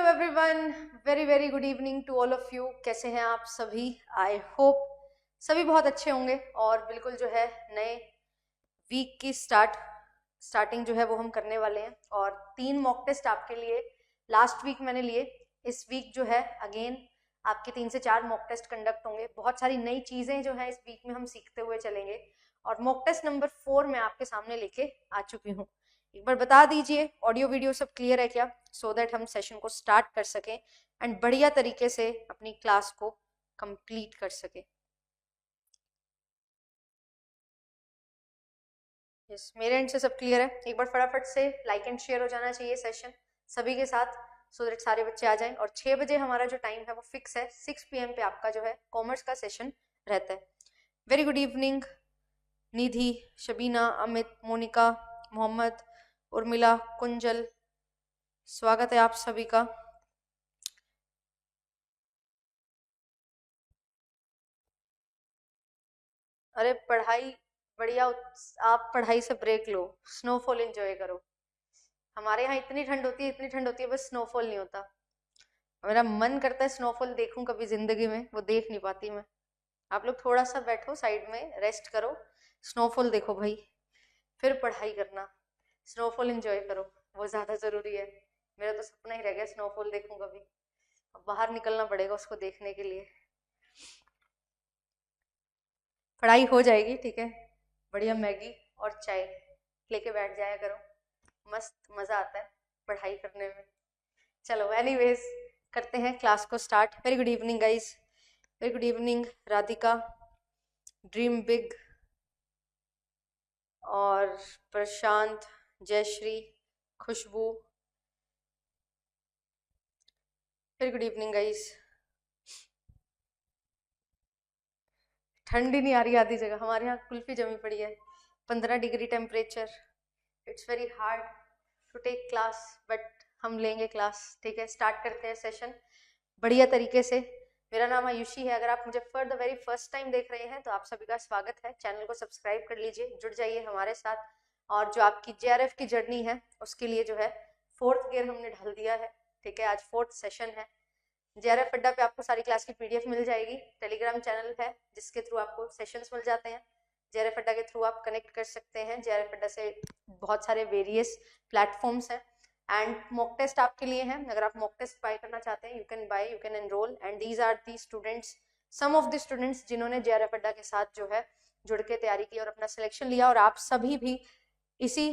Everyone, very very good evening to all of you. कैसे हैं आप सभी? आई होप सभी बहुत अच्छे होंगे। और बिल्कुल जो है नए वीक की स्टार्टिंग जो है वो हम करने वाले हैं। और 3 मॉक टेस्ट आपके लिए लास्ट वीक मैंने लिए। इस वीक जो है अगेन आपके 3 से 4 मॉक टेस्ट कंडक्ट होंगे। बहुत सारी नई चीज़ें जो है इस वीक में हम सीखते हुए चलेंगे। और मॉक टेस्ट नंबर 4 मैं आपके सामने लेके आ चुकी हूँ। एक बार बता दीजिए ऑडियो वीडियो सब क्लियर है क्या, सो दैट हम सेशन को स्टार्ट कर सकें एंड बढ़िया तरीके से अपनी क्लास को कंप्लीट कर सके। यस, मेरे एंड से सब क्लियर है। एक बार फटाफट से लाइक एंड शेयर हो जाना चाहिए सेशन सभी के साथ, सो दैट सारे बच्चे आ जाएं। और 6 बजे हमारा जो टाइम है वो फिक्स है। 6 PM पे आपका जो है कॉमर्स का सेशन रहता है। वेरी गुड इवनिंग निधि, शबीना, अमित, मोनिका, मोहम्मद, उर्मिला, कुंजल, स्वागत है आप सभी का। अरे पढ़ाई बढ़िया, आप पढ़ाई से ब्रेक लो, स्नोफॉल एंजॉय करो। हमारे यहाँ इतनी ठंड होती है, इतनी ठंड होती है, बस स्नोफॉल नहीं होता। मेरा मन करता है स्नोफॉल देखूं कभी जिंदगी में, वो देख नहीं पाती मैं। आप लोग थोड़ा सा बैठो साइड में, रेस्ट करो, स्नोफॉल देखो भाई, फिर पढ़ाई करना। स्नोफॉल एंजॉय करो, वो ज्यादा जरूरी है। मेरा तो सपना ही रह गया स्नोफॉल देखूं कभी। अब बाहर निकलना पड़ेगा उसको देखने के लिए। पढ़ाई हो जाएगी, ठीक है। बढ़िया मैगी और चाय लेके बैठ जाया करो, मस्त मजा आता है पढ़ाई करने में। चलो एनीवेज करते हैं क्लास को start. Very good evening guys, very good evening Radhika, dream big और Prashant, Jayashree, Khushboo. Very good evening guys. ठंड ही नहीं आ रही आधी जगह, हमारे यहाँ कुल्फी जमी पड़ी है, 15 degree temperature. It's very hard to take class, but हम लेंगे क्लास, ठीक है। स्टार्ट करते हैं सेशन बढ़िया तरीके से। मेरा नाम आयुषी है। अगर आप मुझे for the very first time देख रहे हैं तो आप सभी का स्वागत है। चैनल को सब्सक्राइब कर लीजिए, जुड़ जाइए हमारे साथ। और जो आपकी JRF की जर्नी है उसके लिए जो है 4th गियर हमने ढाल दिया है, ठीक है। आज 4th सेशन है। JRF अड्डा पे आपको सारी क्लास की PDF मिल जाएगी। टेलीग्राम चैनल है जिसके थ्रू आपको सेशंस मिल जाते हैं। JRF अड्डा के थ्रू आप कनेक्ट कर सकते हैं। JRF अड्डा से बहुत सारे वेरियस प्लेटफॉर्म्स हैं। एंड मॉक टेस्ट आपके लिए हैं। अगर आप मॉक टेस्ट बाय करना चाहते हैं, you can buy, you can enrol. And these are the students, some of the students जिन्होंने JRF अड्डा के साथ जो है जुड़ के तैयारी की और अपना सिलेक्शन लिया। और आप सभी भी इसी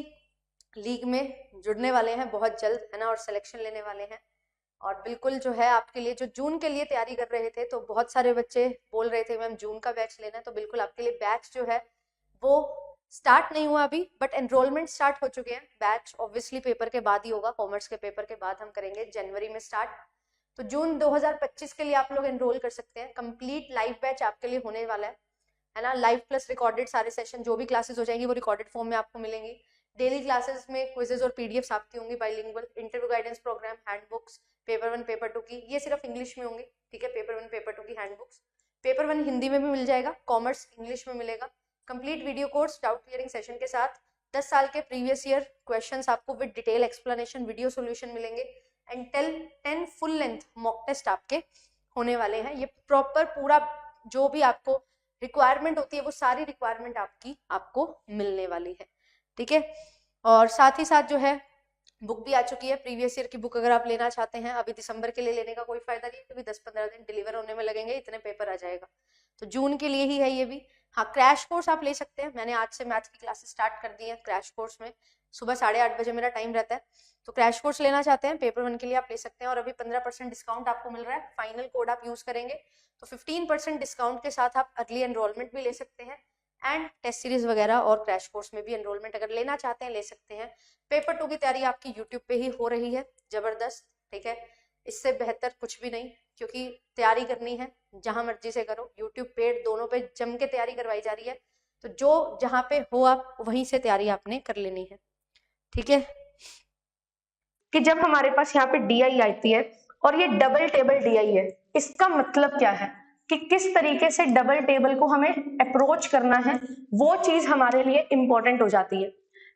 लीग में जुड़ने वाले हैं बहुत जल्द, है ना, और सिलेक्शन लेने वाले हैं। और बिल्कुल जो है आपके लिए जो जून के लिए तैयारी कर रहे थे, तो बहुत सारे बच्चे बोल रहे थे मैम जून का बैच लेना है, तो बिल्कुल आपके लिए बैच जो है वो स्टार्ट नहीं हुआ अभी, बट एनरोलमेंट स्टार्ट हो चुके हैं। बैच ऑब्वियसली पेपर के बाद ही होगा, कॉमर्स के पेपर के बाद हम करेंगे जनवरी में स्टार्ट। तो जून 2025 के लिए आप लोग एनरोल कर सकते हैं। कंप्लीट लाइव बैच आपके लिए होने वाला है ना। लाइव प्लस रिकॉर्डेड सारे सेशन, जो भी क्लासेस हो जाएंगी वो रिकॉर्डेड फॉर्म में आपको मिलेंगी। डेली क्लासेस में क्विजेज और PDFs आपकी होंगी bilingual. Interview guidance programme, handbooks, paper 1 paper 2 की, ये सिर्फ इंग्लिश में होंगी, ठीक है। पेपर 1 पेपर 2 की हैंडबुक्स, पेपर 1 हिंदी में भी मिल जाएगा, कॉमर्स इंग्लिश में मिलेगा। Complete video course doubt clearing session के साथ 10 साल के प्रीवियस ईयर क्वेश्चंस आपको with detail explanation video solution मिलेंगे। And 10 full length mock test आपके होने वाले हैं। ये प्रॉपर पूरा जो भी आपको रिक्वायरमेंट होती है वो सारी रिक्वायरमेंट आपको मिलने वाली है, ठीक है। और साथ ही साथ जो है बुक भी आ चुकी है। प्रीवियस ईयर की बुक अगर आप लेना चाहते हैं, अभी दिसंबर के लिए लेने का कोई फायदा नहीं, क्योंकि 10-15 दिन डिलीवर होने में लगेंगे, इतने पेपर आ जाएगा। तो जून के लिए ही है ये भी। हाँ, क्रैश कोर्स आप ले सकते हैं। मैंने आज से मैथ्स की क्लासेस स्टार्ट कर दी है क्रैश कोर्स में। सुबह 8:30 बजे मेरा टाइम रहता है। तो क्रैश कोर्स लेना चाहते हैं पेपर 1 के लिए आप ले सकते हैं। और अभी 15% डिस्काउंट आपको मिल रहा है। फाइनल कोड आप यूज करेंगे तो 15% डिस्काउंट के साथ आप अर्ली एनरोलमेंट भी ले सकते हैं। एंड टेस्ट सीरीज वगैरह और क्रैश कोर्स में भी एनरोलमेंट अगर लेना चाहते हैं ले सकते हैं। पेपर 2 की तैयारी आपकी यूट्यूब पे ही हो रही है, जबरदस्त, ठीक है। इससे बेहतर कुछ भी नहीं, क्योंकि तैयारी करनी है जहां मर्जी से करो। यूट्यूब पेड दोनों पे जम के तैयारी करवाई जा रही है। तो जो जहां पे हो आप वहीं से तैयारी आपने कर लेनी है, ठीक है। कि जब हमारे पास यहाँ पे DI आती है और ये डबल टेबल DI है, इसका मतलब क्या है कि किस तरीके से डबल टेबल को हमें अप्रोच करना है, वो चीज हमारे लिए इंपॉर्टेंट हो जाती है।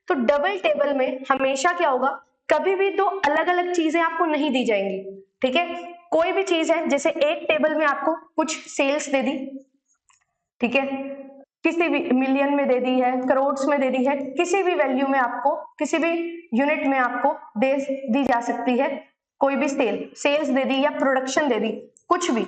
तो डबल टेबल में हमेशा क्या होगा, कभी भी दो अलग अलग चीजें आपको नहीं दी जाएंगी। ठीक है, कोई भी चीज है, जैसे एक टेबल में आपको कुछ सेल्स दे दी, ठीक है, किसी भी मिलियन में दे दी है, करोड़ में दे दी है, किसी भी वैल्यू में आपको, किसी भी यूनिट में आपको दे दी जा सकती है, कोई भी सेल्स दे दी या प्रोडक्शन दे दी, कुछ भी।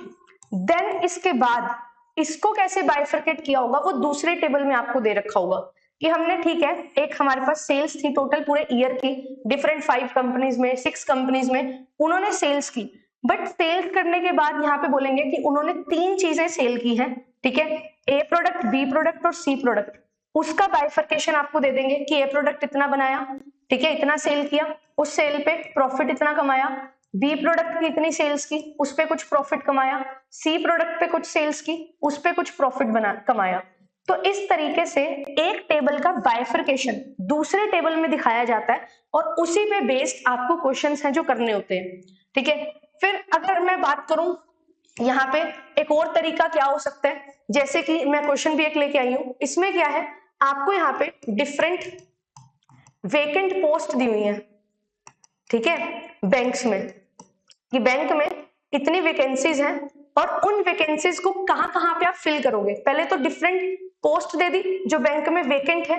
देन इसके बाद इसको कैसे बाइफरकेट किया होगा वो दूसरे टेबल में आपको दे रखा होगा कि हमने, ठीक है, एक हमारे पास सेल्स थी टोटल पूरे ईयर की, डिफरेंट 5 कंपनीज में, 6 कंपनीज में उन्होंने सेल्स की, बट सेल्स करने के बाद यहाँ पे बोलेंगे कि उन्होंने 3 चीजें सेल की हैं, ठीक है, ए प्रोडक्ट, बी प्रोडक्ट और सी प्रोडक्ट। उसका बाइफरकेशन आपको दे देंगे कि ए प्रोडक्ट इतना बनाया, ठीक है, इतना सेल किया, उस सेल पे प्रॉफिट इतना कमाया, बी प्रोडक्ट की इतनी सेल्स की, उस पे कुछ प्रॉफिट कमाया, सी प्रोडक्ट पे कुछ सेल्स की, उस पे कुछ प्रॉफिट कमाया। तो इस तरीके से एक टेबल का बाइफरकेशन दूसरे टेबल में दिखाया जाता है और उसी पे बेस्ड आपको क्वेश्चंस हैं जो करने होते हैं, ठीक है। फिर अगर मैं बात करूं यहाँ पे एक और तरीका क्या हो सकता है, जैसे कि मैं क्वेश्चन भी एक लेके आई हूं, इसमें क्या है, आपको यहाँ पे डिफरेंट वेकेंट पोस्ट दी हुई है, ठीक है, बैंक्स में, कि बैंक में इतनी वैकेंसीज हैं और उन वैकेंसीज को कहां पे आप फिल करोगे। पहले तो डिफरेंट पोस्ट दे दी जो बैंक में वेकेंट है,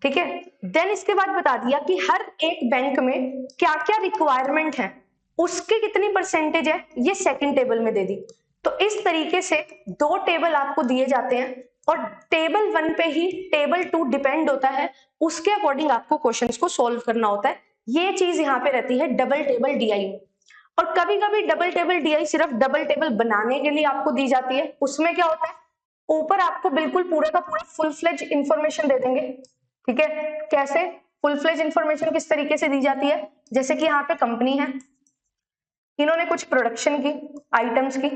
ठीक है, देन इसके बाद बता दिया कि हर एक बैंक में क्या क्या रिक्वायरमेंट है, उसकी कितनी परसेंटेज है, ये सेकंड टेबल में दे दी। तो इस तरीके से 2 टेबल आपको दिए जाते हैं और टेबल 1 पे ही टेबल 2 डिपेंड होता है, उसके अकॉर्डिंग आपको क्वेश्चंस को सॉल्व करना होता है। ये चीज यहाँ पे रहती है डबल टेबल डीआई में। और कभी कभी डबल टेबल डीआई सिर्फ डबल टेबल बनाने के लिए आपको दी जाती है, उसमें क्या होता है, ऊपर आपको बिल्कुल पूरा का पूरा फुल फ्लेज इंफॉर्मेशन दे देंगे, ठीक है। कैसे फुल फ्लेज इंफॉर्मेशन किस तरीके से दी जाती है, जैसे कि यहाँ पे कंपनी है, इन्होंने कुछ प्रोडक्शन की आइटम्स की,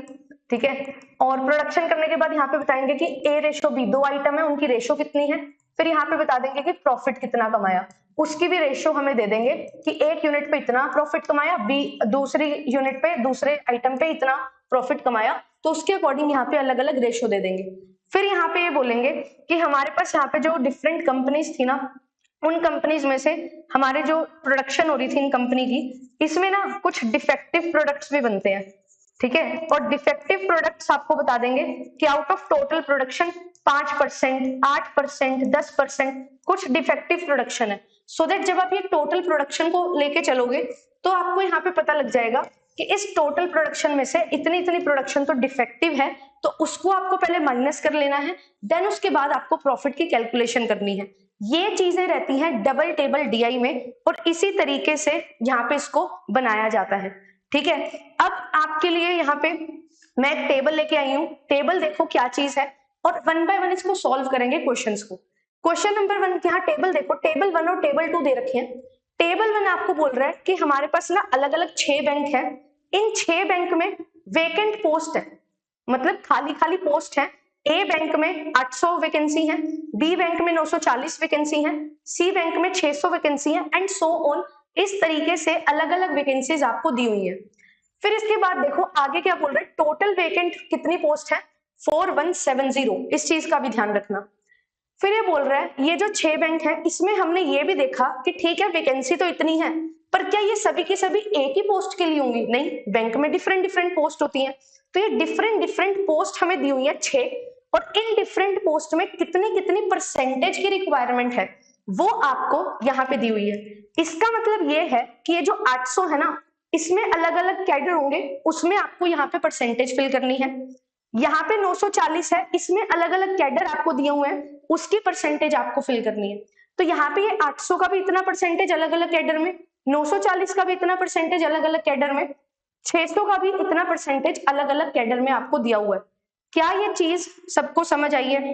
ठीक है, और प्रोडक्शन करने के बाद यहाँ पे बताएंगे कि ए रेशो बी, 2 आइटम है, उनकी रेशो कितनी है, फिर यहाँ पे बता देंगे कि प्रॉफिट कितना कमाया, उसकी भी रेशो हमें दे देंगे कि एक यूनिट पे इतना प्रॉफिट कमाया, बी दूसरी यूनिट पे, दूसरे आइटम पे इतना प्रॉफिट कमाया, तो उसके अकॉर्डिंग यहाँ पे अलग अलग रेशो दे देंगे। फिर यहाँ पे ये बोलेंगे कि हमारे पास यहाँ पे जो डिफरेंट कंपनीज थी ना, उन कंपनीज में से हमारे जो प्रोडक्शन हो रही थी इन कंपनी की, इसमें ना कुछ डिफेक्टिव प्रोडक्ट्स भी बनते हैं, ठीक है, और डिफेक्टिव प्रोडक्ट्स आपको बता देंगे कि आउट ऑफ टोटल प्रोडक्शन 5%, 8%, 10% कुछ डिफेक्टिव प्रोडक्शन है। सो दैट जब आप ये टोटल प्रोडक्शन को लेके चलोगे तो आपको यहाँ पे पता लग जाएगा कि इस टोटल प्रोडक्शन में से इतनी इतनी प्रोडक्शन तो डिफेक्टिव है, तो उसको आपको पहले माइनस कर लेना है, देन उसके बाद आपको प्रॉफिट की कैलकुलेशन करनी है। ये चीजें रहती हैं डबल टेबल डीआई में और इसी तरीके से यहाँ पे इसको बनाया जाता है, ठीक है। अब आपके लिए यहाँ पे मैं एक टेबल लेके आई हूँ, टेबल देखो क्या चीज है और 1 बाय 1 इसको सॉल्व करेंगे क्वेश्चंस को। क्वेश्चन नंबर 1 यहाँ टेबल देखो, टेबल 1 और टेबल 2 दे रखे हैं। टेबल 1 आपको बोल रहा है कि हमारे पास ना अलग अलग 6 बैंक है, इन 6 बैंक में वेकेंट पोस्ट है, मतलब खाली खाली पोस्ट है। ए बैंक में 800 वैकेंसी है, बी बैंक में 940 वैकेंसी है, सी बैंक में 600 वैकेंसी है, एंड सो ऑन। इस तरीके से अलग अलग वैकेंसीज आपको दी हुई है। फिर इसके बाद देखो आगे क्या बोल रहे हैं, टोटल वैकेंट कितनी पोस्ट है, 4170, इस चीज का भी ध्यान रखना। फिर ये बोल रहा है ये जो 6 बैंक है इसमें हमने ये भी देखा कि ठीक है वैकेंसी तो इतनी है, पर क्या ये सभी की सभी एक ही पोस्ट के लिए होंगी, नहीं, बैंक में डिफरेंट डिफरेंट पोस्ट होती है। तो ये डिफरेंट डिफरेंट पोस्ट हमें दी हुई है 6, और इन डिफरेंट पोस्ट में कितनी कितनी परसेंटेज की रिक्वायरमेंट है वो आपको यहाँ पे दी हुई है। इसका मतलब ये है कि ये जो 800 है ना, इसमें अलग अलग कैडर होंगे, उसमें आपको यहाँ पे परसेंटेज फिल करनी है। यहाँ पे 940 है, इसमें अलग अलग कैडर आपको दिए हुए हैं, उसकी परसेंटेज आपको फिल करनी है। तो यहाँ पे ये 800 का भी इतना परसेंटेज अलग अलग कैडर में, 940 का भी इतना परसेंटेज अलग अलग कैडर में, 600 का भी इतना परसेंटेज अलग अलग कैडर में आपको दिया हुआ है। क्या ये चीज सबको समझ आई है?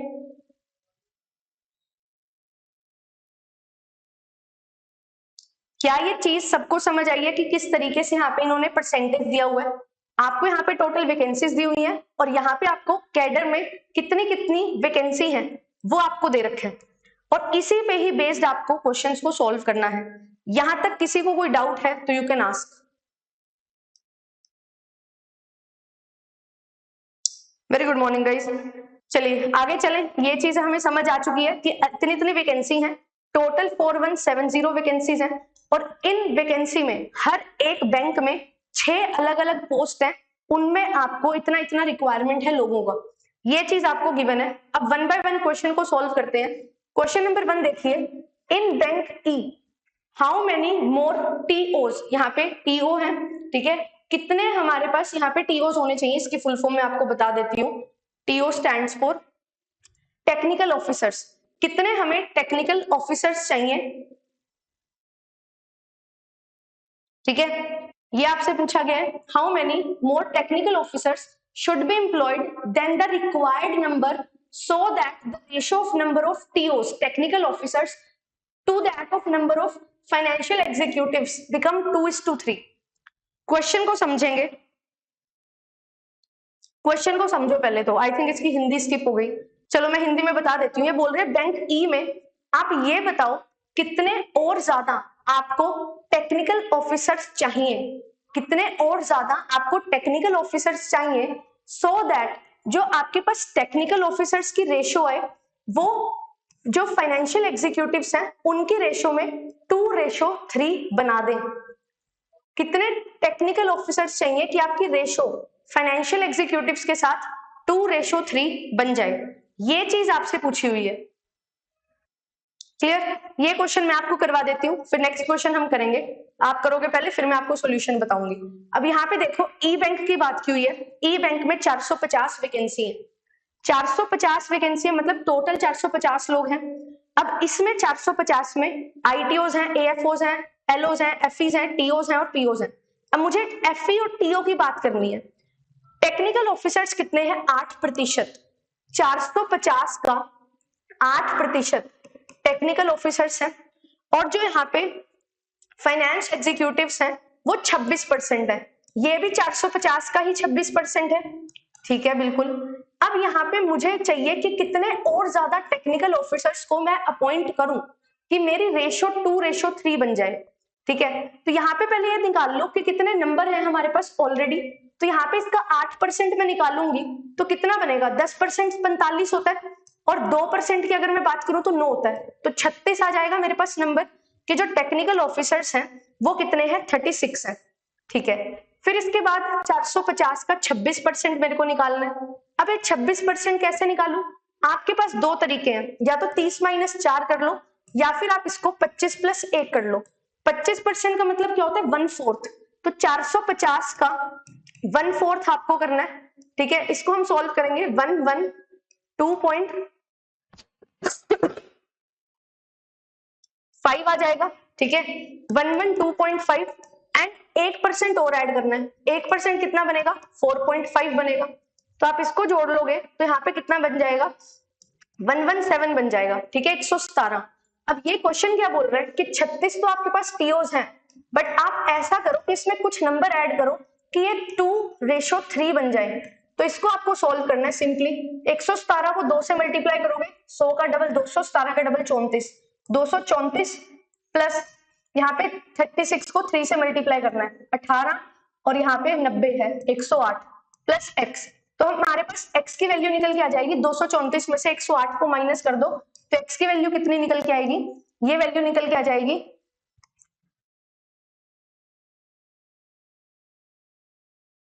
क्या ये चीज सबको समझ आई है कि किस तरीके से यहाँ पे इन्होंने परसेंटेज दिया हुआ है? आपको यहाँ पे टोटल वैकेंसीज दी हुई है और यहाँ पे आपको कैडर में कितनी कितनी वैकेंसी है वो आपको दे रखे हैं, और इसी पे ही बेस्ड आपको क्वेश्चंस को सॉल्व करना है। यहां तक किसी को कोई डाउट है तो you can ask. Very good morning guys. चलिए आगे चले, ये चीज हमें समझ आ चुकी है कि इतनी इतनी वैकेंसी है, टोटल 4170 वैकेंसीज हैं, और इन वैकेंसी में हर एक बैंक में 6 अलग अलग पोस्ट है, उनमें आपको इतना इतना रिक्वायरमेंट है लोगों का, ये चीज आपको गिवन है। अब 1 बाय 1 क्वेश्चन को सॉल्व करते हैं। क्वेश्चन नंबर 1 देखिए, in bank E how many more TOs, यहाँ पे टीओ है, ठीक है, कितने हमारे पास यहाँ पे टीओज होने चाहिए, इसकी फुल फॉर्म मैं आपको बता देती हूँ। TO stands for technical officers, कितने हमें टेक्निकल ऑफिसर्स चाहिए, ठीक है, ये आपसे पूछा गया है। How many more technical officers should be employed than the required number so that the ratio of number of TOs technical officers to that of number of financial executives become 2:3। Question को समझेंगे, question को समझो पहले तो, I think इसकी Hindi skip हो गई, चलो मैं हिंदी में बता देती हूँ। ये बोल रहे हैं बैंक ई में आप ये बताओ कितने और ज्यादा आपको टेक्निकल ऑफिसर्स चाहिए, कितने और ज्यादा आपको टेक्निकल ऑफिसर्स चाहिए सो दैट जो आपके पास टेक्निकल ऑफिसर्स की रेशियो है वो जो फाइनेंशियल एग्जीक्यूटिव्स हैं उनकी रेशियो में 2:3 बना दें। कितने टेक्निकल ऑफिसर्स चाहिए कि आपकी रेशियो फाइनेंशियल एग्जीक्यूटिव्स के साथ 2:3 बन जाए, ये चीज आपसे पूछी हुई है। क्लियर, ये क्वेश्चन मैं आपको करवा देती हूँ, फिर नेक्स्ट क्वेश्चन हम करेंगे, आप करोगे पहले फिर मैं आपको सॉल्यूशन बताऊंगी। अब यहाँ पे देखो ई बैंक की बात की हुई है, ई बैंक में 450 वैकेंसी है, 450 वैकेंसी मतलब टोटल 450 लोग हैं। अब इसमें 450 में आईटीओज हैं, एएफओज हैं, एलओज हैं, एफईज हैं, टीओज हैं और पीओज हैं। अब मुझे एफई और टीओ की बात करनी है। टेक्निकल ऑफिसर्स कितने हैं, 8%, 450 का 8% टेक्निकल ऑफिसर्स हैं, और जो यहाँ पे फाइनेंस एग्जीक्यूटिव्स हैं वो 26% है, ये भी 450 का ही 26% है, ठीक है बिल्कुल। अब यहाँ पे मुझे चाहिए कि कितने और ज्यादा टेक्निकल ऑफिसर्स को मैं अपॉइंट करूं कि मेरी रेशियो 2:3 बन जाए, ठीक है। तो यहाँ पे पहले ये निकाल लो कि कितने नंबर है हमारे पास ऑलरेडी, तो यहाँ पे इसका 8% में निकालूंगी तो कितना बनेगा, 10% 45 होता है, और 2% की अगर मैं बात करूं तो 9 होता है, तो 36 आ जाएगा मेरे पास नंबर कि जो टेक्निकल ऑफिसर्स हैं वो कितने हैं, 36 है, ठीक है। फिर इसके बाद 450 का 26% मेरे को निकालना है। अब ये 26% कैसे निकालूं, आपके पास दो तरीके हैं, या तो 30-4 कर लो, या फिर आप इसको 25+1 कर लो। 25% का मतलब क्या होता है, 1/4, तो 450 का 1/4 आपको करना है, ठीक है। इसको हम सॉल्व करेंगे, 112.5 आ जाएगा, ठीक है, 112.5 एंड 1% और ऐड करना है, 1% कितना बनेगा, 4.5 बनेगा, तो आप इसको जोड़ लोगे तो यहाँ पे कितना बन जाएगा, 117 बन जाएगा, ठीक है, 117। अब ये क्वेश्चन क्या बोल रहा है कि 36 तो आपके पास टीओज हैं, बट आप ऐसा करो कि इसमें कुछ नंबर ऐड करो कि ये 2:3 बन जाए, तो इसको आपको सॉल्व करना है सिंपली। 117 को 2 से मल्टीप्लाई करोगे, 100 का डबल 217 का डबल 34, 234 प्लस यहाँ पे 36 को 3 से मल्टीप्लाई करना है 18, और यहाँ पे 90 है 108 प्लस x, तो हमारे पास x की वैल्यू निकल के आ जाएगी, 234 में से 108 को माइनस कर दो तो x की वैल्यू कितनी निकल के आएगी, ये वैल्यू निकल के आ जाएगी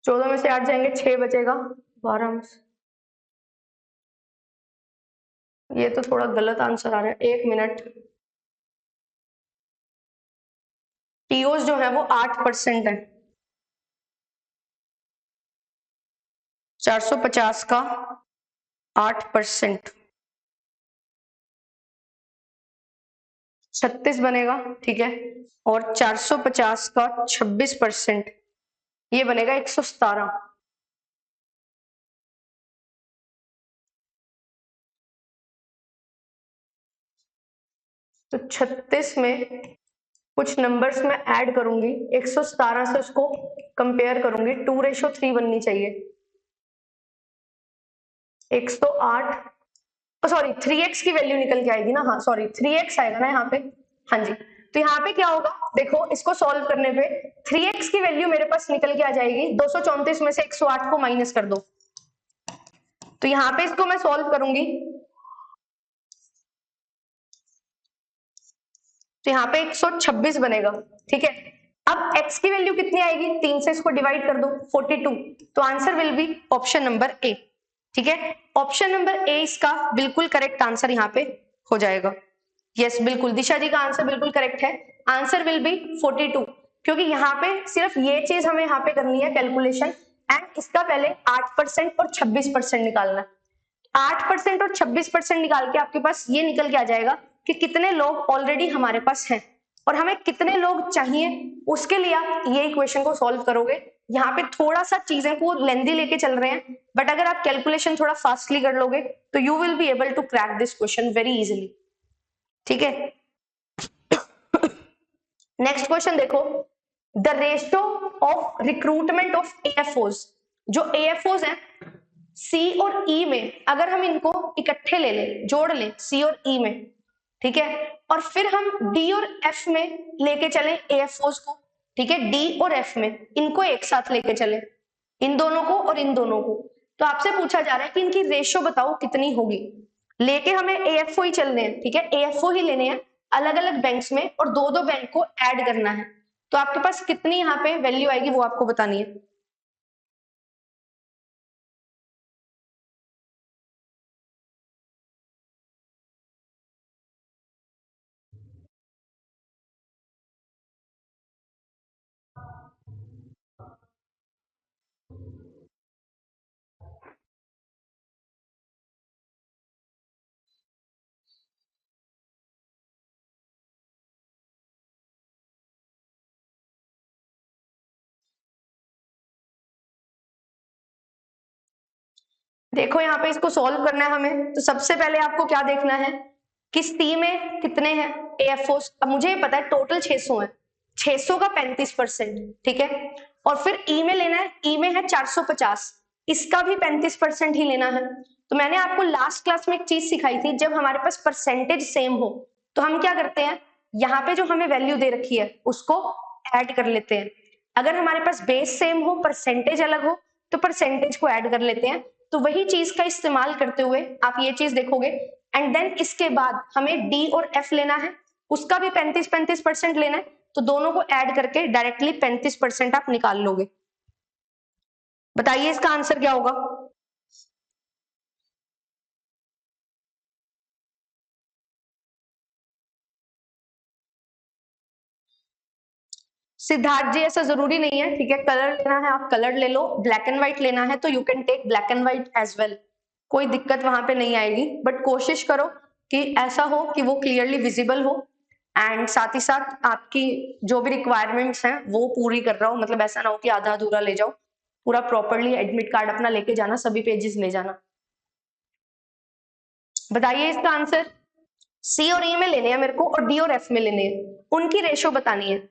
14 में से 8 जाएंगे 6 बचेगा, 12 में से, ये तो थोड़ा गलत आंसर आ रहा है, 1 मिनट। टीओज जो है वो 8% है, 450 का 8%, 36 बनेगा, ठीक है, और 450 का 26%, ये बनेगा 117। तो 36 में कुछ नंबर्स मैं ऐड करूंगी, 117 से उसको कंपेयर करूंगी, 2:3 बननी चाहिए, 108, सॉरी 3x की वैल्यू निकल के आएगी ना, हाँ सॉरी 3x आएगा ना यहाँ पे, हाँ जी। तो यहाँ पे क्या होगा, देखो इसको सॉल्व करने पे 3x की वैल्यू मेरे पास निकल के आ जाएगी, 234 में से 108 को माइनस कर दो, तो यहाँ पे इसको मैं सॉल्व करूंगी, तो यहाँ पे 126 बनेगा, ठीक है। अब x की वैल्यू कितनी आएगी, 3 से इसको डिवाइड कर दो, 42, तो answer will be option number A. ठीक है, ऑप्शन नंबर ए इसका बिल्कुल करेक्ट आंसर यहाँ पे हो जाएगा। यस बिल्कुल, दिशा जी का आंसर बिल्कुल करेक्ट है, आंसर विल बी 42, क्योंकि यहाँ पे सिर्फ ये चीज हमें यहाँ पे करनी है कैलकुलेशन, एंड इसका पहले 8% और 26% निकालना है। 8% और 26% निकाल के आपके पास ये निकल के आ जाएगा कि कितने लोग ऑलरेडी हमारे पास हैं और हमें कितने लोग चाहिए, उसके लिए आप ये इक्वेशन को सॉल्व करोगे। यहाँ पे थोड़ा सा चीजें को लेंदी लेके चल रहे हैं, बट अगर आप कैलकुलेशन थोड़ा फास्टली कर लोगे तो you will be able to crack this question very easily. ठीक है, नेक्स्ट क्वेश्चन देखो, the ratio of recruitment of AFOs, जो एएफओज हैं सी और ई में, अगर हम इनको इकट्ठे ले लें, जोड़ लें सी और ई में, ठीक है, और फिर हम डी और एफ में लेके चले एएफओज को, ठीक है, डी और एफ में इनको एक साथ लेके चले, इन दोनों को और इन दोनों को, तो आपसे पूछा जा रहा है कि इनकी रेशियो बताओ कितनी होगी। लेके हमें एएफओ ही चलने हैं, ठीक है, एएफओ ही लेने हैं अलग अलग बैंक्स में और दो दो बैंक को ऐड करना है, तो आपके पास कितनी यहाँ पे वैल्यू आएगी वो आपको बतानी है। देखो यहाँ पे इसको सॉल्व करना है हमें, तो सबसे पहले आपको क्या देखना है कि सी में कितने हैं एएफओ, अब मुझे ये पता है टोटल 600 है, 600 का 35%, ठीक है, और फिर ई में लेना है, ई में है 450, इसका भी 35% ही लेना है। तो मैंने आपको लास्ट क्लास में एक चीज सिखाई थी, जब हमारे पास परसेंटेज सेम हो तो हम क्या करते हैं, यहाँ पे जो हमें वैल्यू दे रखी है उसको ऐड कर लेते हैं, अगर हमारे पास बेस सेम हो परसेंटेज अलग हो तो परसेंटेज को ऐड कर लेते हैं। तो वही चीज का इस्तेमाल करते हुए आप ये चीज देखोगे, एंड देन इसके बाद हमें डी और एफ लेना है, उसका भी 35-35% लेना है, तो दोनों को ऐड करके डायरेक्टली 35% आप निकाल लोगे। बताइए इसका आंसर क्या होगा। सिद्धार्थ जी ऐसा जरूरी नहीं है, ठीक है, कलर लेना है आप कलर ले लो, ब्लैक एंड व्हाइट लेना है तो you can take black and white as well, कोई दिक्कत वहां पे नहीं आएगी, बट कोशिश करो कि ऐसा हो कि वो क्लियरली विजिबल हो, एंड साथ ही साथ आपकी जो भी रिक्वायरमेंट्स हैं वो पूरी कर रहा हो, मतलब ऐसा ना हो कि आधा अधूरा ले जाओ, पूरा प्रॉपरली एडमिट कार्ड अपना लेके जाना, सभी पेजेस ले जाना। बताइए इसका आंसर। सी और ई में लेने हैं मेरे को और डी और एफ में लेने हैं, उनकी रेशियो बतानी है।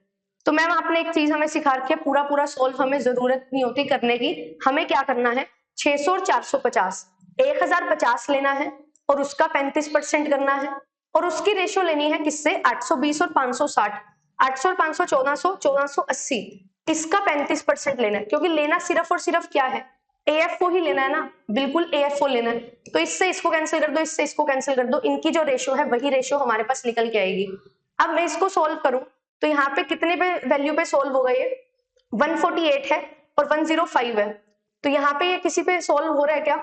तो मैम आपने एक चीज हमें सिखा रखी है, पूरा पूरा सोल्व हमें जरूरत नहीं होती करने की, हमें क्या करना है 600 और 450, 1050 लेना है और उसका 35% करना है, और उसकी रेशियो लेनी है किससे, 820 और 560, 800 और 500 1400, 1480, इसका 35% लेना है, क्योंकि लेना सिर्फ और सिर्फ क्या है एएफओ ही लेना है ना, बिल्कुल एएफओ लेना है, तो इससे इसको कैंसिल कर दो, इससे इसको कैंसिल कर दो, इनकी जो रेशियो है वही रेशियो हमारे पास निकल के आएगी। अब मैं इसको सॉल्व करूं तो यहाँ पे कितने पे वैल्यू पे सॉल्व होगा, ये 148 है और 105 है, तो यहाँ पे ये किसी पे सॉल्व हो रहा है क्या,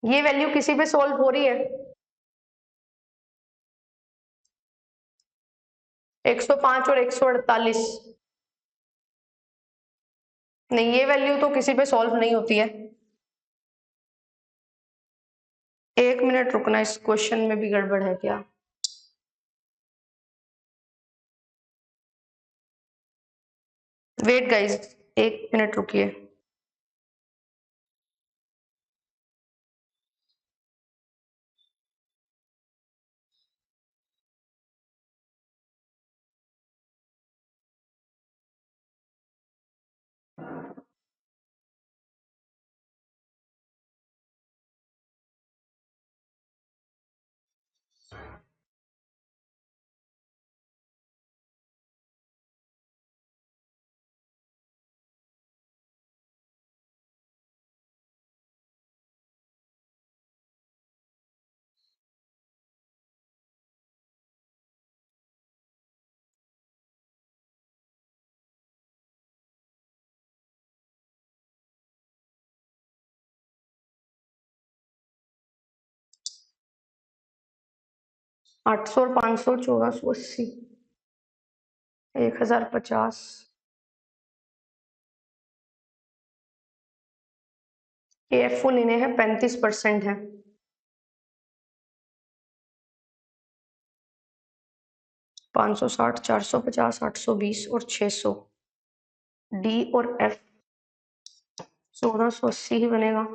ये वैल्यू किसी पे सॉल्व हो रही है, 105 और 148, नहीं ये वैल्यू तो किसी पे सॉल्व नहीं होती है। एक मिनट रुकना, इस क्वेश्चन में भी गड़बड़ है क्या, वेट गाइस, एक मिनट रुकिए। 800 और 500 1480 1050 AFO लेने हैं 35% है 560 450 820 और 600 डी और एफ 1480 ही बनेगा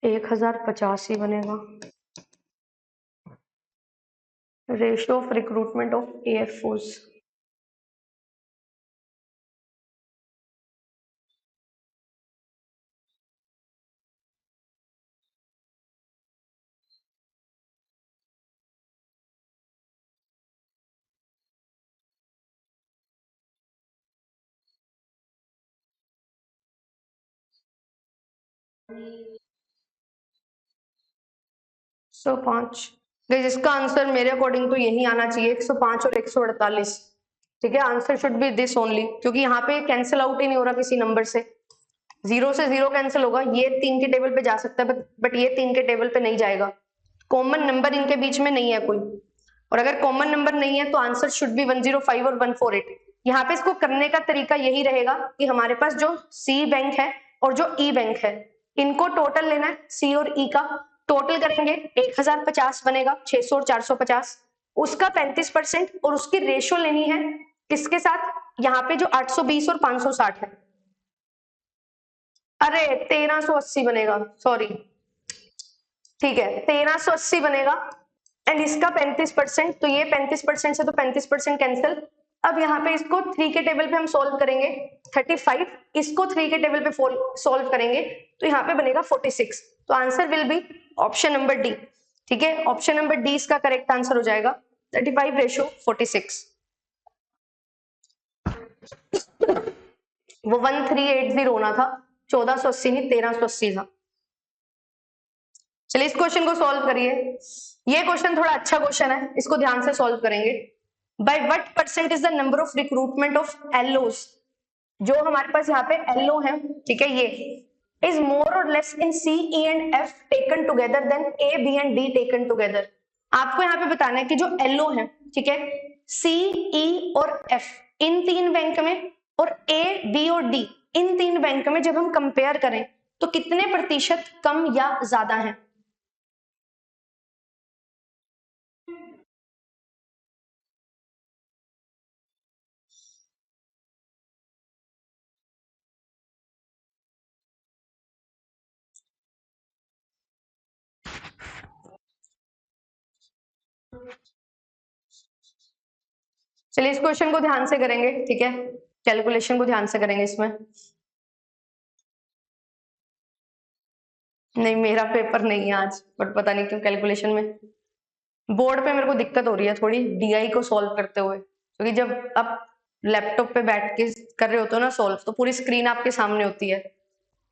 1050 ही बनेगा ratio of recruitment of AFOs सौ पांच इसका आंसर मेरे अकॉर्डिंग तो यही आना चाहिए 105 और 148 ठीक है answer should be this only क्योंकि यहाँ पे कैंसिल आउट ही नहीं हो रहा किसी नंबर से 0 से 0 कैंसिल होगा ये 3 के टेबल पे जा सकता है बट ये 3 के टेबल पे नहीं जाएगा कॉमन नंबर इनके बीच में नहीं है कोई और अगर कॉमन नंबर नहीं है तो आंसर शुड बी 105 और 148 यहाँ पे इसको करने का तरीका यही रहेगा कि हमारे पास जो सी बैंक है और जो ई बैंक है इनको टोटल लेना है सी और ई का टोटल करेंगे 1050 बनेगा 600 और 450 उसका 35% और उसकी रेशियो लेनी है किसके साथ यहाँ पे जो 820 और 560 है अरे 1380 बनेगा सॉरी ठीक है 1380 बनेगा एंड इसका 35% तो ये 35% से तो 35% कैंसिल अब यहाँ पे इसको 3 के टेबल पे हम सॉल्व करेंगे 35 इसको 3 के टेबल पे सॉल्व करेंगे तो यहाँ पे बनेगा 46 तो answer will be option number D ठीक है ऑप्शन नंबर डी इसका करेक्ट आंसर हो जाएगा 35 रेशियो 46 वो 1380 होना था 1480 नहीं 1380 था चलिए इस क्वेश्चन को सॉल्व करिए ये क्वेश्चन थोड़ा अच्छा क्वेश्चन है इसको ध्यान से सॉल्व करेंगे by what percent is the number of recruitment of LOs जो हमारे पास यहाँ पे एलओ है ठीक है ये इज मोर और less in C E and F taken together then A B and D taken together आपको यहाँ पे बताना है कि जो एलओ है ठीक है सी ई और एफ इन 3 बैंक में और ए बी और डी इन 3 बैंक में जब हम कंपेयर करें तो कितने प्रतिशत कम या ज्यादा है चलिए इस क्वेश्चन को ध्यान से करेंगे ठीक है कैलकुलेशन को ध्यान से करेंगे इसमें नहीं मेरा पेपर नहीं है आज बट पता नहीं क्यों कैलकुलेशन में बोर्ड पे मेरे को दिक्कत हो रही है थोड़ी डीआई को सॉल्व करते हुए क्योंकि जब आप लैपटॉप पे बैठ के कर रहे होते हो ना सॉल्व तो पूरी स्क्रीन आपके सामने होती है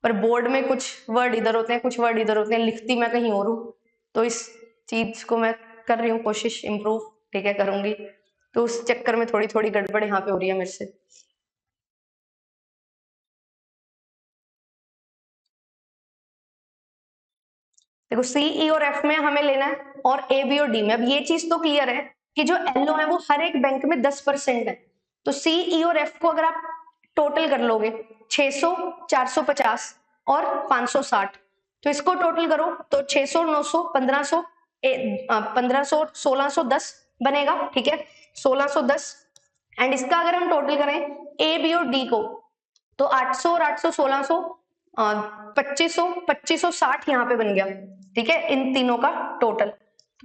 पर बोर्ड में कुछ वर्ड इधर होते हैं कुछ वर्ड इधर होते हैं लिखती मैं कहीं और हूँ तो इस चीज को मैं कर रही हूँ कोशिश इम्प्रूव ठीक है करूंगी तो उस चक्कर में थोड़ी थोड़ी गड़बड़ यहाँ पे हो रही है मेरे से देखो सी ई और एफ में हमें लेना है और ए बी और डी में अब ये चीज तो क्लियर है कि जो एलओ है वो हर एक बैंक में 10% है तो सी ई और एफ को अगर आप टोटल कर लोगे 600 450 और 560 तो इसको टोटल करो तो 600 900 1500 1500 1610 बनेगा ठीक है 1610 एंड इसका अगर हम टोटल करें ए बी और डी को तो 800 और 800 1600 2500 2560 यहाँ पे बन गया ठीक है इन तीनों का टोटल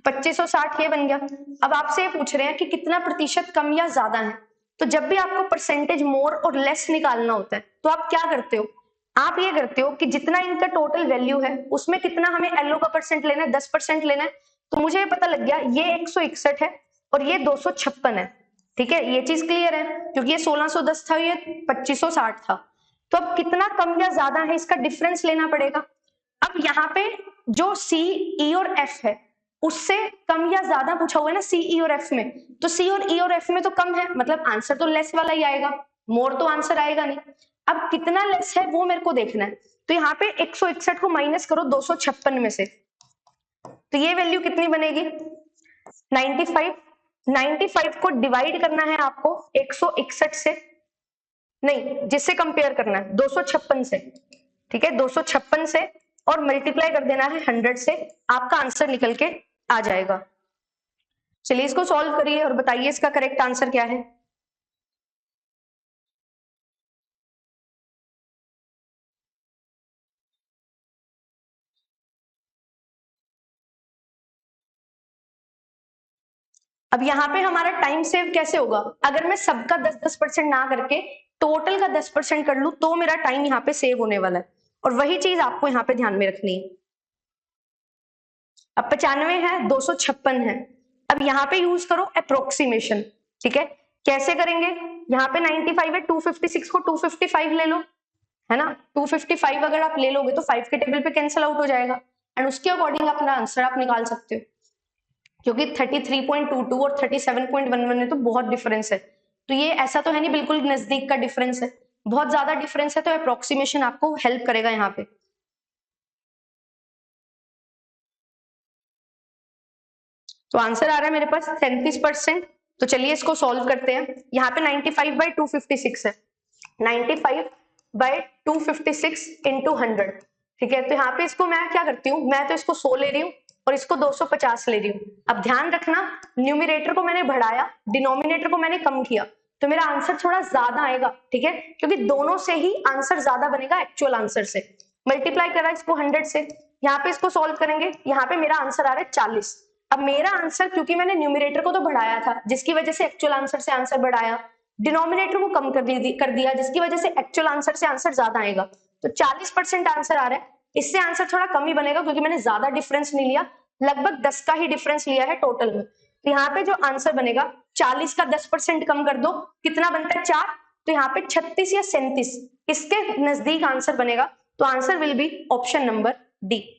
2560 ये बन गया अब आपसे ये पूछ रहे हैं कि कितना प्रतिशत कम या ज्यादा है तो जब भी आपको परसेंटेज मोर और लेस निकालना होता है तो आप क्या करते हो आप ये करते हो कि जितना इनका टोटल वैल्यू है उसमें कितना हमें एलओ का परसेंट लेना है 10% लेना है तो मुझे ये पता लग गया ये 161 है और ये 256 है ठीक है ये चीज क्लियर है क्योंकि ये 1610 था ये 2560 था तो अब कितना कम या ज्यादा है इसका डिफरेंस लेना पड़ेगा अब यहाँ पे जो सी ई और एफ है उससे कम या ज्यादा पूछा हुआ है ना सी ई और एफ में तो सी और ई और एफ में तो कम है मतलब आंसर तो लेस वाला ही आएगा मोर तो आंसर आएगा नहीं अब कितना लेस है वो मेरे को देखना है तो यहाँ पे 161 को माइनस करो 256 में से तो ये वैल्यू कितनी बनेगी 95 को डिवाइड करना है आपको 161 से, नहीं जिससे कंपेयर करना है 256 से, ठीक है 256 से, और मल्टीप्लाई कर देना है 100 से, आपका आंसर निकल के आ जाएगा। चलिए इसको सॉल्व करिए और बताइए इसका करेक्ट आंसर क्या है। अब यहाँ पे हमारा टाइम सेव कैसे होगा, अगर मैं सबका 10-10% ना करके टोटल का 10% कर लूं तो मेरा टाइम यहाँ पे सेव होने वाला है, और वही चीज आपको यहाँ पे ध्यान में रखनी है। अब 95 है, 256 है, अब यहाँ पे यूज करो अप्रोक्सीमेशन, ठीक है कैसे करेंगे, यहाँ पे 95 है, 256 को 255 ले लो, है ना 255 अगर आप ले लोगे तो 5 के टेबल पे कैंसिल आउट हो जाएगा, एंड उसके अकॉर्डिंग अपना आंसर आप निकाल सकते हो, क्योंकि 33.22 और 37.11 में तो बहुत डिफरेंस है, तो ये ऐसा तो है नहीं बिल्कुल नजदीक का डिफरेंस है, बहुत ज्यादा डिफरेंस है, तो अप्रोक्सीमेशन आपको हेल्प करेगा यहाँ पे। तो आंसर आ रहा है मेरे पास 37%। तो चलिए इसको सॉल्व करते हैं। यहाँ पे 95/256 है, 95/256 इंटू 100, ठीक है। तो यहाँ पे इसको मैं क्या करती हूँ, मैं तो इसको 100 ले रही हूँ और इसको 250 ले रही हूँ। अब ध्यान रखना, न्यूमिनेटर को मैंने बढ़ाया, डिनोमिनेटर को मैंने कम किया, तो मेरा आंसर थोड़ा ज्यादा आएगा, ठीक है, क्योंकि दोनों से ही आंसर ज्यादा बनेगा एक्चुअल आंसर से। मल्टीप्लाई करा इसको 100 से, यहाँ पे इसको सॉल्व करेंगे, यहाँ पे मेरा आंसर आ रहा है 40। अब मेरा आंसर, क्योंकि मैंने न्यूमिनेटर को तो बढ़ाया था जिसकी वजह से एक्चुअल आंसर से आंसर बढ़ाया, डिनोमिनेटर को कम कर दिया जिसकी वजह से एक्चुअल आंसर से आंसर ज्यादा आएगा, तो 40% आंसर आ रहा है। इससे आंसर थोड़ा कम ही बनेगा क्योंकि मैंने ज्यादा डिफरेंस नहीं लिया, लगभग 10 का ही डिफरेंस लिया है टोटल में। तो यहाँ पे जो आंसर बनेगा, 40 का 10% कम कर दो, कितना बनता है 4, तो यहाँ पे 36 या 37 इसके नजदीक आंसर बनेगा, तो answer will be option number D.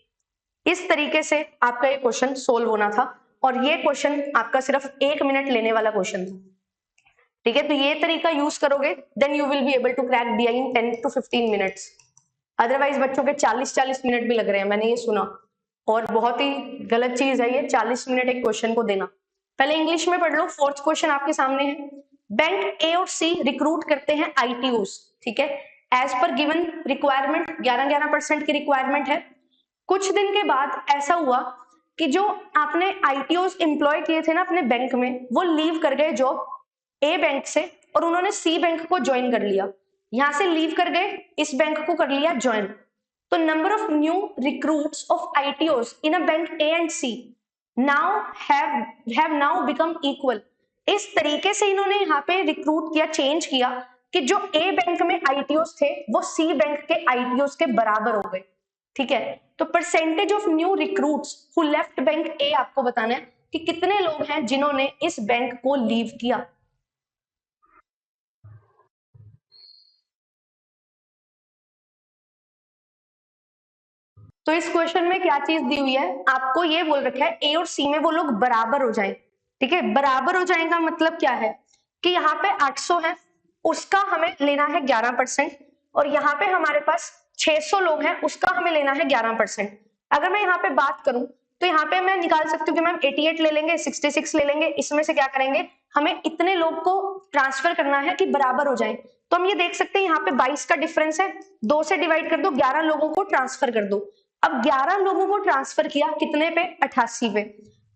इस तरीके से आपका ये क्वेश्चन सोल्व होना था, और ये क्वेश्चन आपका सिर्फ 1 मिनट लेने वाला क्वेश्चन था, ठीक है। तो ये तरीका यूज करोगे, then you will be able to crack DI in 10 to 15 minutes. Otherwise बच्चों के 40-40 मिनट भी लग रहे हैं, मैंने ये सुना, और बहुत ही गलत चीज है ये 40 मिनट एक क्वेश्चन को देना। पहले इंग्लिश में पढ़ लो, 4th क्वेश्चन आपके सामने है। बैंक ए और सी रिक्रूट करते हैं ITOs, ठीक है, एज पर गिवन रिक्वायरमेंट, 11% की रिक्वायरमेंट है। कुछ दिन के बाद ऐसा हुआ कि जो आपने ITOs एम्प्लॉय किए थे ना अपने बैंक में, वो लीव कर गए जॉब ए बैंक से, और उन्होंने सी बैंक को ज्वाइन कर लिया। यहां से लीव कर गए, इस बैंक को कर लिया ज्वाइन, तो number of new recruits of ITOs in a bank A and C now have now become equal. इस तरीके से इन्होंने यहाँ पे रिक्रूट किया, चेंज किया, कि जो ए बैंक में ITOs थे वो सी बैंक के ITOs के बराबर हो गए, ठीक है। तो percentage of new recruits who left bank A आपको बताना है कि कितने लोग हैं जिन्होंने इस बैंक को लीव किया। तो इस क्वेश्चन में क्या चीज दी हुई है, आपको ये बोल रखा है ए और सी में वो लोग बराबर हो जाएं, ठीक है। बराबर हो जाएगा मतलब क्या है कि यहाँ पे 800 है, उसका हमें लेना है 11%, और यहाँ पे हमारे पास 600 लोग हैं, उसका हमें लेना है 11%। अगर मैं यहाँ पे बात करूं तो यहाँ पे मैं निकाल सकती हूँ कि मैम 88 ले लेंगे, 66 ले लेंगे, इसमें से क्या करेंगे, हमें इतने लोग को ट्रांसफर करना है कि बराबर हो जाए। तो हम ये देख सकते हैं यहाँ पे 22 का डिफरेंस है, 2 से डिवाइड कर दो, 11 लोगों को ट्रांसफर कर दो। अब 11 लोगों को ट्रांसफर किया कितने पे, 88 पे,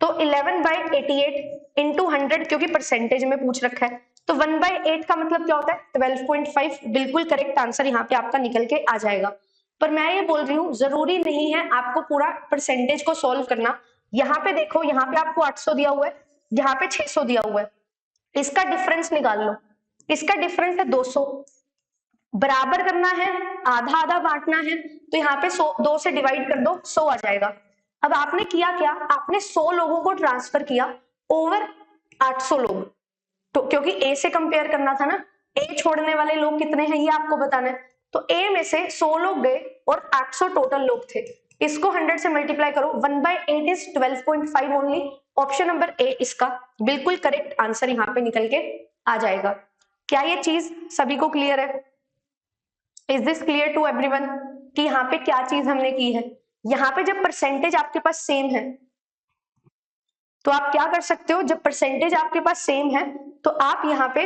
तो 11/88 इंटू 100, क्योंकि परसेंटेज में पूछ रखा है, तो 1/8 का मतलब क्या होता है 12.5। बिल्कुल करेक्ट आंसर यहाँ पे आपका निकल के आ जाएगा। पर मैं ये बोल रही हूँ जरूरी नहीं है आपको पूरा परसेंटेज को सॉल्व करना। यहाँ पे देखो, यहाँ पे आपको 800 दिया हुआ है, यहाँ पे 600 दिया हुआ है, इसका डिफरेंस निकाल लो, इसका डिफरेंस है 200, बराबर करना है, आधा आधा बांटना है, तो यहाँ पे 2 से डिवाइड कर दो, 100 आ जाएगा। अब आपने किया क्या, आपने 100 लोगों को ट्रांसफर किया ओवर 800 लोग, तो क्योंकि ए से कंपेयर करना था ना, ए छोड़ने वाले लोग कितने हैं ये आपको बताना है, तो ए में से 100 लोग गए और 800 टोटल लोग थे, इसको 100 से मल्टीप्लाई करो, 1/8 is 12.5 only. Option number A इसका बिल्कुल करेक्ट आंसर यहाँ पे निकल के आ जाएगा। क्या ये चीज सभी को क्लियर है? Is this clear to everyone कि यहाँ पे क्या चीज हमने की है? यहाँ पे जब परसेंटेज आपके पास सेम है, तो आप क्या कर सकते हो, जब परसेंटेज आपके पास सेम है तो आप यहाँ पे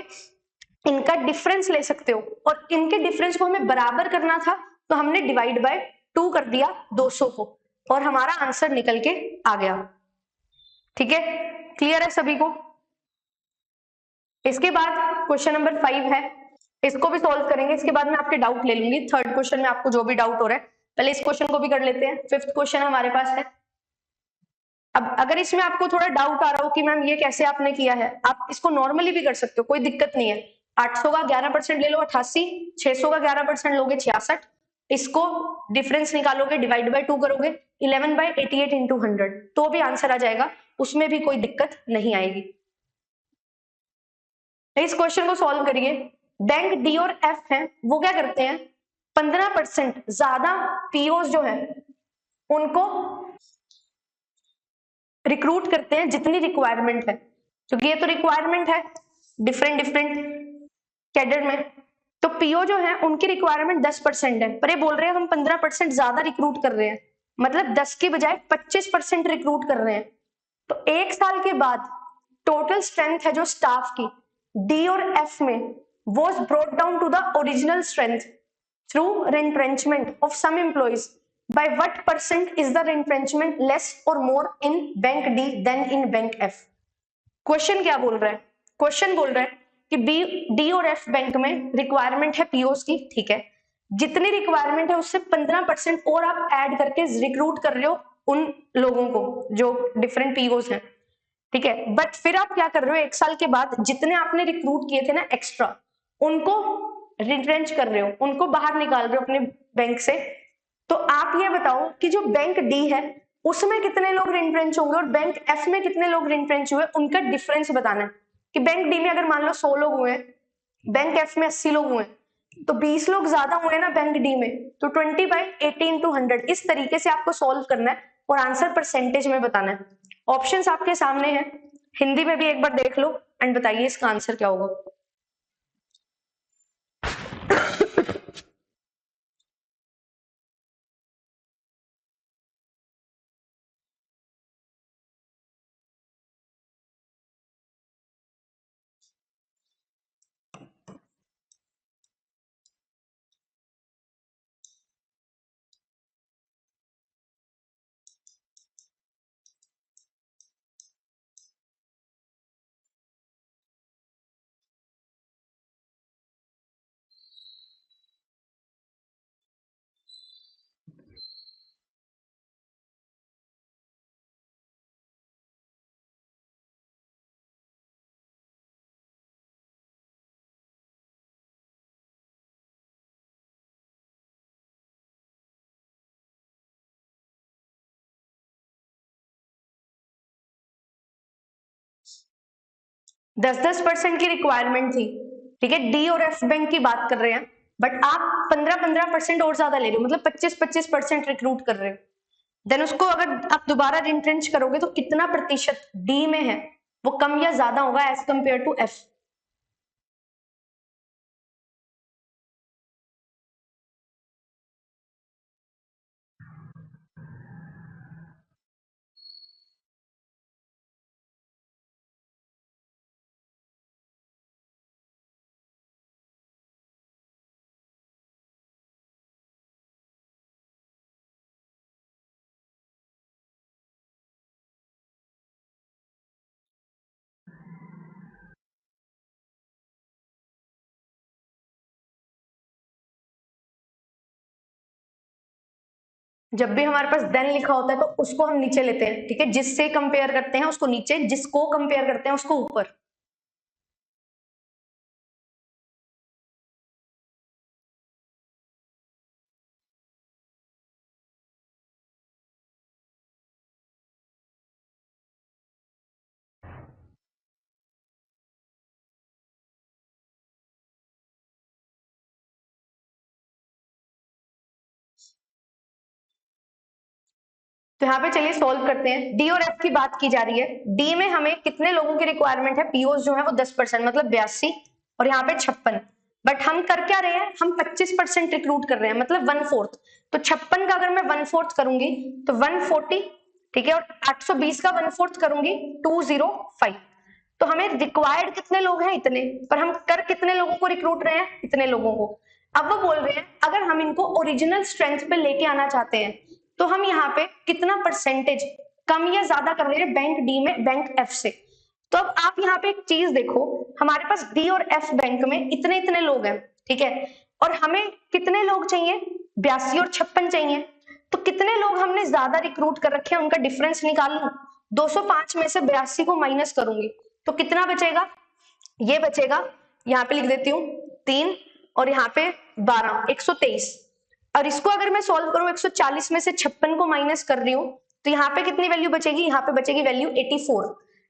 इनका डिफरेंस ले सकते हो, और इनके डिफरेंस को हमें बराबर करना था तो हमने डिवाइड बाय 2 कर दिया 200 को, और हमारा आंसर निकल के आ गया। ठीक है, क्लियर है सभी को? इसके बाद क्वेश्चन नंबर 5 है, इसको भी सॉल्व करेंगे, इसके बाद मैं आपके डाउट ले लूंगी। थर्ड क्वेश्चन में आपको जो भी डाउट हो रहा है, पहले इस क्वेश्चन को भी कर लेते हैं। 5th क्वेश्चन हमारे पास है। अब अगर इसमें आपको थोड़ा डाउट आ रहा हो कि मैम ये कैसे आपने किया है, आप इसको नॉर्मली भी कर सकते हो, कोई दिक्कत नहीं है। 800 का 11% ले लो 88, 600 का 11% लोगे 66, इसको डिफरेंस निकालोगे, डिवाइड बाय 2 करोगे, 11/88 इंटू 100, तो भी आंसर आ जाएगा, उसमें भी कोई दिक्कत नहीं आएगी। इस क्वेश्चन को सॉल्व करिए। बैंक डी और एफ है, वो क्या करते हैं, 15% ज्यादा पीओज जो है उनको रिक्रूट करते हैं जितनी रिक्वायरमेंट है, क्योंकि ये तो रिक्वायरमेंट है डिफरेंट कैडर में। तो पीओ जो है उनकी रिक्वायरमेंट 10% है, पर ये बोल रहे हैं हम 15% ज्यादा रिक्रूट कर रहे हैं, मतलब 10 की बजाय 25% रिक्रूट कर रहे हैं। तो 1 साल के बाद टोटल स्ट्रेंथ है जो स्टाफ की डी और एफ में was brought down to the original strength through retrenchment of some employees. By what percent is the retrenchment less or more in bank D than in bank F? Question क्या बोल रहा है, question बोल रहा है कि B D और F bank में रिक्वायरमेंट है पीओस की, ठीक है, जितनी रिक्वायरमेंट है उससे 15% और आप ऐड करके रिक्रूट कर रहे हो उन लोगों को जो डिफरेंट पीओस हैं, ठीक है। बट फिर आप क्या कर रहे हो, 1 साल के बाद जितने आपने रिक्रूट किए थे ना एक्स्ट्रा, उनको रिट्रेंच कर रहे हो, उनको बाहर निकाल रहे हो अपने बैंक से। तो आप ये बताओ कि जो बैंक डी है उसमें कितने लोग रिट्रेंच होंगे और बैंक एफ में कितने लोग रिट्रेंच हुए, उनका डिफरेंस बताना है। कि बैंक डी में अगर मान लो 100 लोग हुए, बैंक एफ में 80 लोग हुए, तो 20 लोग ज्यादा हुए ना बैंक डी में, तो 20/18 to 100 इस तरीके से आपको सॉल्व करना है और आंसर परसेंटेज में बताना है। ऑप्शंस आपके सामने हैं, हिंदी में भी एक बार देख लो एंड बताइए इसका आंसर क्या होगा। दस 10% की रिक्वायरमेंट थी, ठीक है, डी और एफ बैंक की बात कर रहे हैं, बट आप 15% और ज्यादा ले रहे हो, मतलब 25% रिक्रूट कर रहे हो। देन उसको अगर आप दोबारा रिट्रेंच करोगे तो कितना प्रतिशत डी में है वो कम या ज्यादा होगा एज कंपेयर टू एफ। जब भी हमारे पास देन लिखा होता है तो उसको हम नीचे लेते हैं, ठीक है, जिससे कंपेयर करते हैं उसको नीचे, जिसको कंपेयर करते हैं उसको ऊपर। तो यहाँ पे चलिए सॉल्व करते हैं। डी और एफ की बात की जा रही है, डी में हमें कितने लोगों की रिक्वायरमेंट है, पीओस जो है वो 10%, मतलब 82, और यहाँ पे 56। बट हम कर क्या रहे हैं, हम 25% रिक्रूट कर रहे हैं, मतलब 1/4। तो 56 का अगर मैं 1/4 करूंगी तो 140 ठीक है, और 820 का 1/4 करूंगी 205। तो हमें रिक्वायर्ड कितने लोग हैं, इतने, पर हम कर कितने लोगों को रिक्रूट रहे हैं, इतने लोगों को। अब वो बोल रहे हैं अगर हम इनको ओरिजिनल स्ट्रेंथ पे लेके आना चाहते हैं तो हम यहाँ पे कितना परसेंटेज कम या ज्यादा कर रहे हैं बैंक डी में बैंक एफ से। तो अब आप यहाँ पे एक चीज देखो, हमारे पास डी और एफ बैंक में इतने इतने लोग हैं, ठीक है, और हमें कितने लोग चाहिए, 82 और 56 चाहिए। तो कितने लोग हमने ज्यादा रिक्रूट कर रखे हैं उनका डिफरेंस निकाल लूं, 205 में से 82 को माइनस करूंगी तो कितना बचेगा, ये बचेगा, यहाँ पे लिख देती हूँ 3 और यहाँ पे 12, 123। और इसको अगर मैं सॉल्व करूं 140 में से 56 को माइनस कर रही हूं तो यहाँ पे कितनी वैल्यू बचेगी, यहाँ पे बचेगी वैल्यू 84।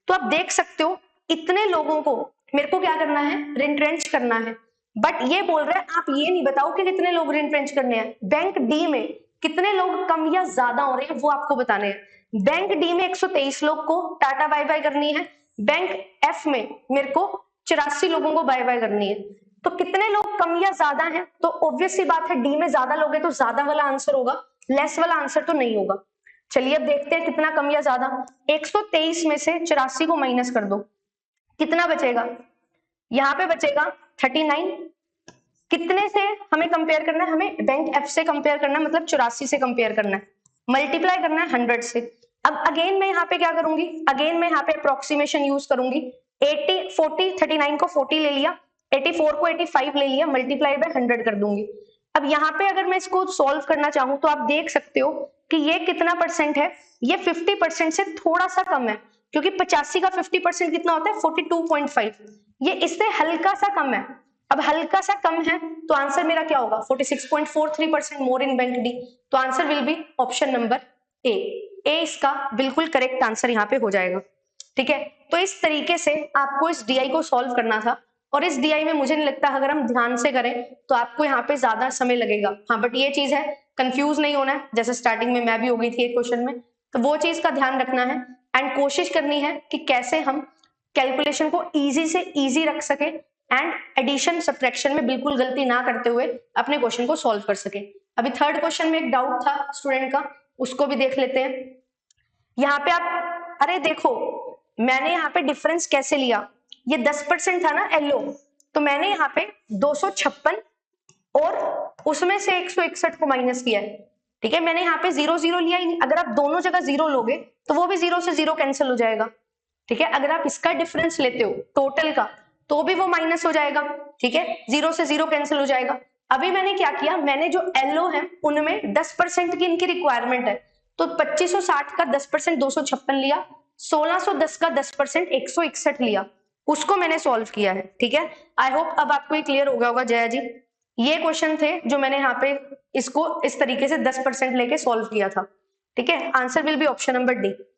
तो आप देख सकते हो इतने लोगों को मेरे को क्या करना है, रिट्रेंच करना है। बट ये बोल रहे हैं आप ये नहीं बताओ कि कितने लोग रिट्रेंच करने हैं, बैंक डी में कितने लोग कम या ज्यादा हो रहे हैं वो आपको बताने हैं। बैंक डी में 123 लोग को टाटा बाय बाय करनी है, बैंक एफ में मेरे को 84 लोगों को बाय बाय करनी है। तो कितने लोग कम या ज्यादा हैं, तो ऑब्वियस सी बात है डी में ज्यादा लोग हैं तो ज्यादा वाला आंसर होगा, लेस वाला आंसर तो नहीं होगा। चलिए अब देखते हैं कितना कम या ज्यादा। 123 में से 84 को माइनस कर दो, कितना बचेगा, यहाँ पे बचेगा 39। कितने से हमें कंपेयर करना है, हमें बैंक एफ से कंपेयर करना है, मतलब 84 से कंपेयर करना है, मल्टीप्लाई करना है 100 से। अब अगेन मैं यहाँ पे क्या करूंगी, अगेन मैं यहाँ पे अप्रोक्सीमेशन यूज करूंगी। 39 को 40 ले लिया, 84 को 85 ले लिया, मल्टीप्लाई बाय 100 कर दूंगी। अब यहाँ पे अगर मैं इसको सॉल्व करना चाहूं तो आप देख सकते हो कि ये कितना परसेंट है, ये 50% से थोड़ा सा कम है, क्योंकि 85 का 50% कितना होता है 42.5, ये इससे हल्का सा कम है। अब हल्का सा कम है तो आंसर मेरा क्या होगा, 46.43% मोर इन बैंक डी। तो answer will be option number A इसका बिल्कुल करेक्ट आंसर यहाँ पे हो जाएगा। ठीक है, तो इस तरीके से आपको इस डीआई को सॉल्व करना था, और इस डीआई में मुझे नहीं लगता अगर हम ध्यान से करें तो आपको यहाँ पे ज्यादा समय लगेगा। हाँ, बट ये चीज है कंफ्यूज नहीं होना है, जैसे स्टार्टिंग में मैं भी हो गई थी एक क्वेश्चन में, तो वो चीज का ध्यान रखना है एंड कोशिश करनी है कि कैसे हम कैलकुलेशन को इजी से इजी रख सके एंड एडिशन सब्ट्रैक्शन में बिल्कुल गलती ना करते हुए अपने क्वेश्चन को सॉल्व कर सके। अभी थर्ड क्वेश्चन में एक डाउट था स्टूडेंट का, उसको भी देख लेते हैं। यहाँ पे आप, अरे देखो मैंने यहाँ पे डिफरेंस कैसे लिया, ये 10% था ना एलो, तो मैंने यहाँ पे 256 और उसमें से 161 को माइनस किया है। ठीक है, मैंने यहाँ पे 0 0 लिया ही नहीं, अगर आप दोनों जगह 0 लोगे तो वो भी 0 से 0 कैंसिल हो जाएगा। ठीक है, अगर आप इसका डिफरेंस लेते हो टोटल का तो भी वो माइनस हो जाएगा। ठीक है, 0 से 0 कैंसिल हो जाएगा। अभी मैंने क्या किया, मैंने जो एलओ है उनमें 10% की इनकी रिक्वायरमेंट है, तो 2560 का 10% 256 लिया, 1610 का 10% 161 लिया, उसको मैंने सॉल्व किया है। ठीक है, आई होप अब आपको ये क्लियर हो गया होगा जया जी। ये क्वेश्चन थे जो मैंने यहाँ पे इसको इस तरीके से 10% लेके सॉल्व किया था। ठीक है, answer will be option number D.